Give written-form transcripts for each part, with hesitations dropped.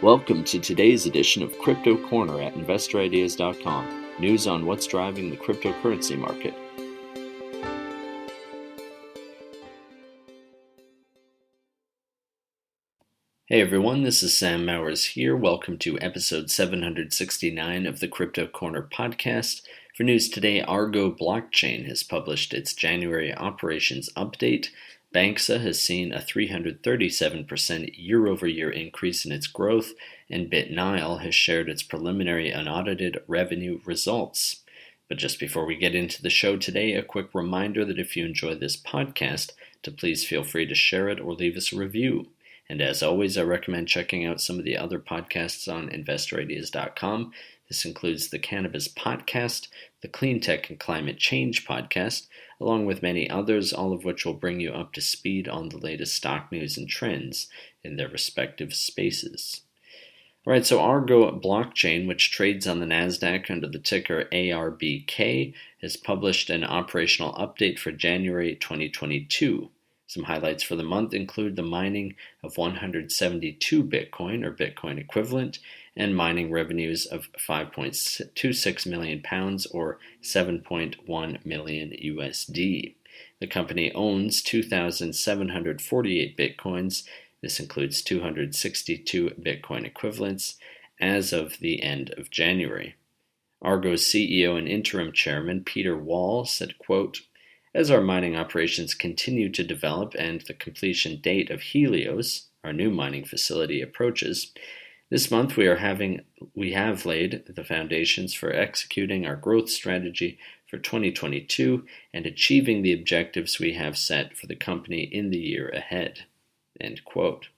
Welcome to today's edition of Crypto Corner at InvestorIdeas.com. News on what's driving the cryptocurrency market. Hey everyone, this is Sam Mowers here. Welcome to episode 769 of the Crypto Corner podcast. For news today, Argo Blockchain has published its January operations update. Banxa has seen a 337% year-over-year increase in its growth, and BitNile has shared its preliminary unaudited revenue results. But just before we get into the show today, a quick reminder that if you enjoy this podcast, to please feel free to share it or leave us a review. And as always, I recommend checking out some of the other podcasts on InvestorIdeas.com. This includes the Cannabis Podcast, the Clean Tech and Climate Change Podcast, along with many others, all of which will bring you up to speed on the latest stock news and trends in their respective spaces. All right, so Argo Blockchain, which trades on the Nasdaq under the ticker ARBK, has published an operational update for January 2022. Some highlights for the month include the mining of 172 Bitcoin, or Bitcoin equivalent, and mining revenues of 5.26 million pounds, or 7.1 million USD. The company owns 2,748 Bitcoins. This includes 262 Bitcoin equivalents as of the end of January. Argo's CEO and interim chairman, Peter Wall, said, quote, "As our mining operations continue to develop and the completion date of Helios, our new mining facility, approaches, this month we have laid the foundations for executing our growth strategy for 2022 and achieving the objectives we have set for the company in the year ahead." End quote.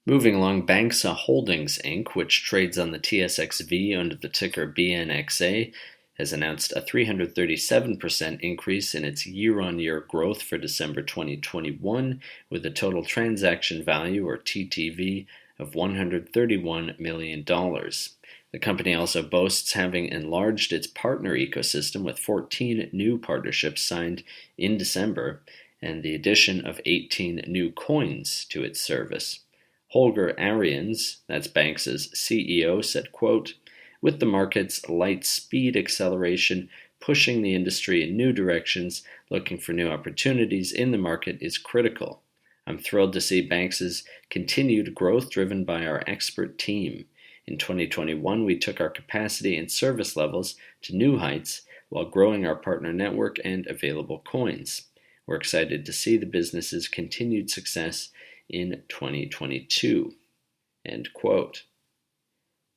Moving along, Banxa Holdings Inc., which trades on the TSXV under the ticker BNXA, has announced a 337% increase in its year-on-year growth for December 2021, with a total transaction value, or TTV, of $131 million. The company also boasts having enlarged its partner ecosystem with 14 new partnerships signed in December and the addition of 18 new coins to its service. Holger Arians, that's Banxa's CEO, said, quote, "With the market's light speed acceleration pushing the industry in new directions, looking for new opportunities in the market is critical. I'm thrilled to see Banxa's continued growth driven by our expert team. In 2021, we took our capacity and service levels to new heights while growing our partner network and available coins. We're excited to see the business's continued success in 2022. End quote.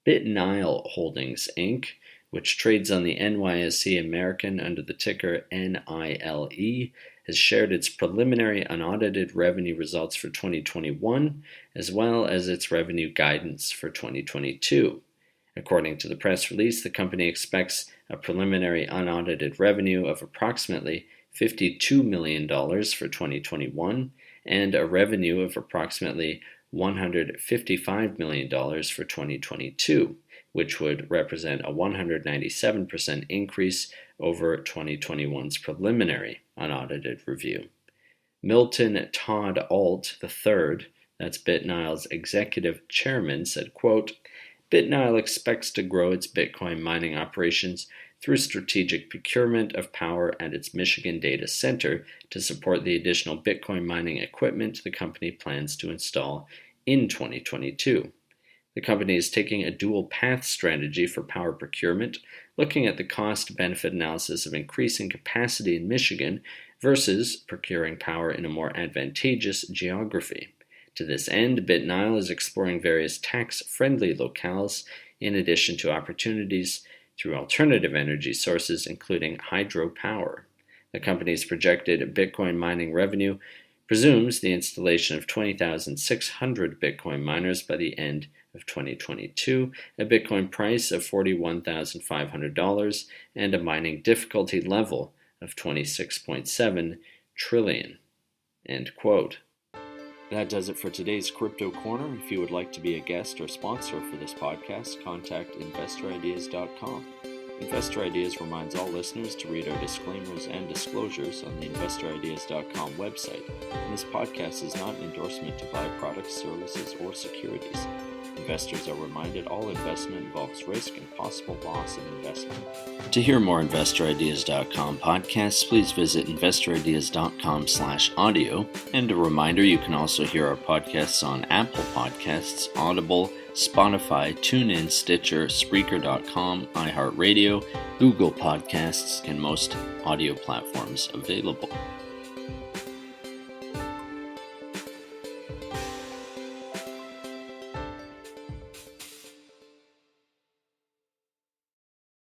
BitNile Holdings Inc., which trades on the NYSE American under the ticker NILE, has shared its preliminary unaudited revenue results for 2021, as well as its revenue guidance for 2022. According to the press release, the company expects a preliminary unaudited revenue of approximately $52 million for 2021 and a revenue of approximately $155 million for 2022, which would represent a 197% increase over 2021's preliminary unaudited review. Milton Todd Alt III, that's BitNile's executive chairman, said, quote, "BitNile expects to grow its Bitcoin mining operations through strategic procurement of power at its Michigan data center to support the additional Bitcoin mining equipment the company plans to install in 2022. The company is taking a dual-path strategy for power procurement, looking at the cost-benefit analysis of increasing capacity in Michigan versus procuring power in a more advantageous geography. To this end, BitNile is exploring various tax-friendly locales in addition to opportunities through alternative energy sources, including hydropower. The company's projected Bitcoin mining revenue presumes the installation of 20,600 Bitcoin miners by the end of 2022, a Bitcoin price of $41,500, and a mining difficulty level of 26.7 trillion. End quote. That does it for today's Crypto Corner. If you would like to be a guest or sponsor for this podcast, contact InvestorIdeas.com. Investor Ideas reminds all listeners to read our disclaimers and disclosures on the InvestorIdeas.com website. And this podcast is not an endorsement to buy products, services, or securities. Investors are reminded all investment involves risk and possible loss in investment. To hear more InvestorIdeas.com podcasts, please visit InvestorIdeas.com/audio. And a reminder, you can also hear our podcasts on Apple Podcasts, Audible, Spotify, TuneIn, Stitcher, Spreaker.com, iHeartRadio, Google Podcasts, and most audio platforms available.